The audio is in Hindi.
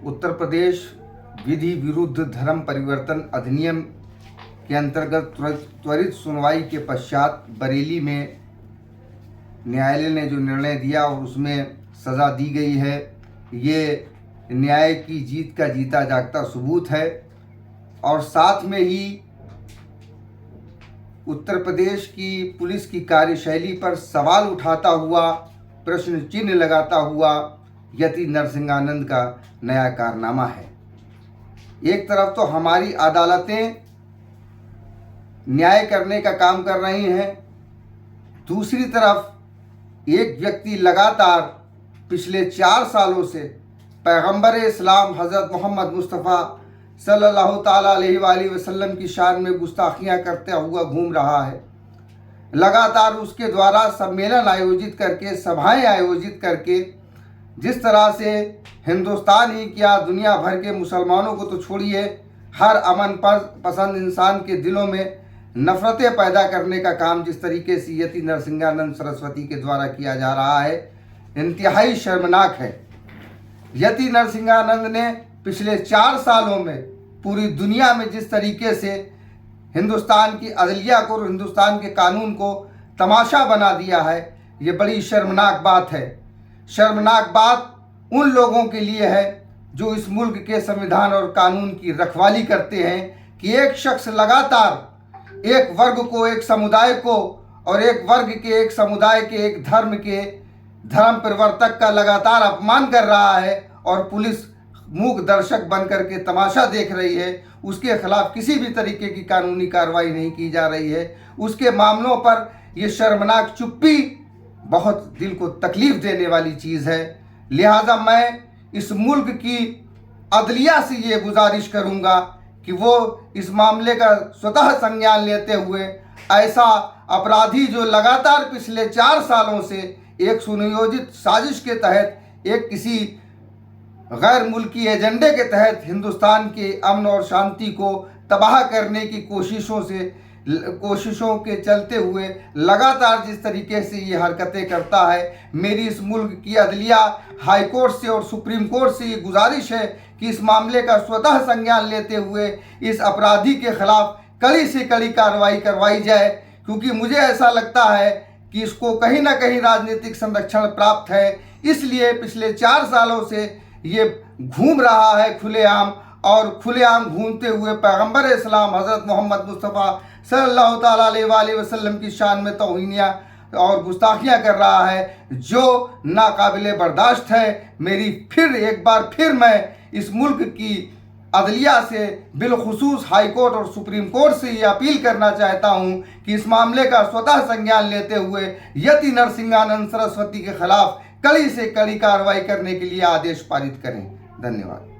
उत्तर प्रदेश विधि विरुद्ध धर्म परिवर्तन अधिनियम के अंतर्गत त्वरित सुनवाई के पश्चात बरेली में न्यायालय ने जो निर्णय दिया और उसमें सज़ा दी गई है, ये न्याय की जीत का जीता जागता सबूत है। और साथ में ही उत्तर प्रदेश की पुलिस की कार्यशैली पर सवाल उठाता हुआ, प्रश्न चिन्ह लगाता हुआ यति नरसिंहानंद का नया कारनामा है। एक तरफ तो हमारी अदालतें न्याय करने का काम कर रही हैं, दूसरी तरफ एक व्यक्ति लगातार पिछले 4 सालों से पैगंबर इस्लाम हज़रत मोहम्मद मुस्तफ़ा सल्लल्लाहु ताला अलैहि वसल्लम की शान में गुस्ताखियाँ करते हुआ घूम रहा है। लगातार उसके द्वारा सम्मेलन आयोजित करके, सभाएं आयोजित करके, जिस तरह से हिंदुस्तान ही क्या दुनिया भर के मुसलमानों को तो छोड़िए, हर अमन पसंद इंसान के दिलों में नफ़रतें पैदा करने का काम जिस तरीके से यति नरसिंहानंद सरस्वती के द्वारा किया जा रहा है, इंतहाई शर्मनाक है। यति नरसिंहानंद ने पिछले 4 सालों में पूरी दुनिया में जिस तरीके से हिंदुस्तान की अदलिया को और हिंदुस्तान के कानून को तमाशा बना दिया है, ये बड़ी शर्मनाक बात है। शर्मनाक बात उन लोगों के लिए है जो इस मुल्क के संविधान और कानून की रखवाली करते हैं कि एक शख्स लगातार एक वर्ग को, एक समुदाय को और एक वर्ग के, एक समुदाय के, एक धर्म के धर्म परिवर्तक का लगातार अपमान कर रहा है और पुलिस मूक दर्शक बन करके तमाशा देख रही है, उसके खिलाफ किसी भी तरीके की कानूनी कार्रवाई नहीं की जा रही है। उसके मामलों पर यह शर्मनाक चुप्पी बहुत दिल को तकलीफ देने वाली चीज़ है। लिहाजा मैं इस मुल्क की अदलिया से ये गुजारिश करूँगा कि वो इस मामले का स्वतः संज्ञान लेते हुए ऐसा अपराधी जो लगातार पिछले 4 सालों से एक सुनियोजित साजिश के तहत, एक किसी गैर मुल्की एजेंडे के तहत हिंदुस्तान के अमन और शांति को तबाह करने की कोशिशों के चलते हुए लगातार जिस तरीके से ये हरकतें करता है, मेरी इस मुल्क की अदलिया, हाई कोर्ट से और सुप्रीम कोर्ट से ये गुजारिश है कि इस मामले का स्वतः संज्ञान लेते हुए इस अपराधी के खिलाफ कड़ी से कड़ी कार्रवाई करवाई जाए, क्योंकि मुझे ऐसा लगता है कि इसको कहीं ना कहीं राजनीतिक संरक्षण प्राप्त है। इसलिए पिछले 4 सालों से ये घूम रहा है खुलेआम, और खुलेआम घूमते हुए पैगंबर इस्लाम हज़रत मोहम्मद मुस्तफ़ा सल्लल्लाहु ताला अलैहि वसल्लम की शान में तौहीनियाँ और गुस्ताखियाँ कर रहा है, जो नाकाबिले बर्दाश्त है। मेरी फिर एक बार फिर मैं इस मुल्क की अदलिया से, बिलखुसूस हाई कोर्ट और सुप्रीम कोर्ट से ये अपील करना चाहता हूँ कि इस मामले का स्वतः संज्ञान लेते हुए यति नरसिंहानंद सरस्वती के खिलाफ कड़ी से कड़ी कार्रवाई करने के लिए आदेश पारित करें। धन्यवाद।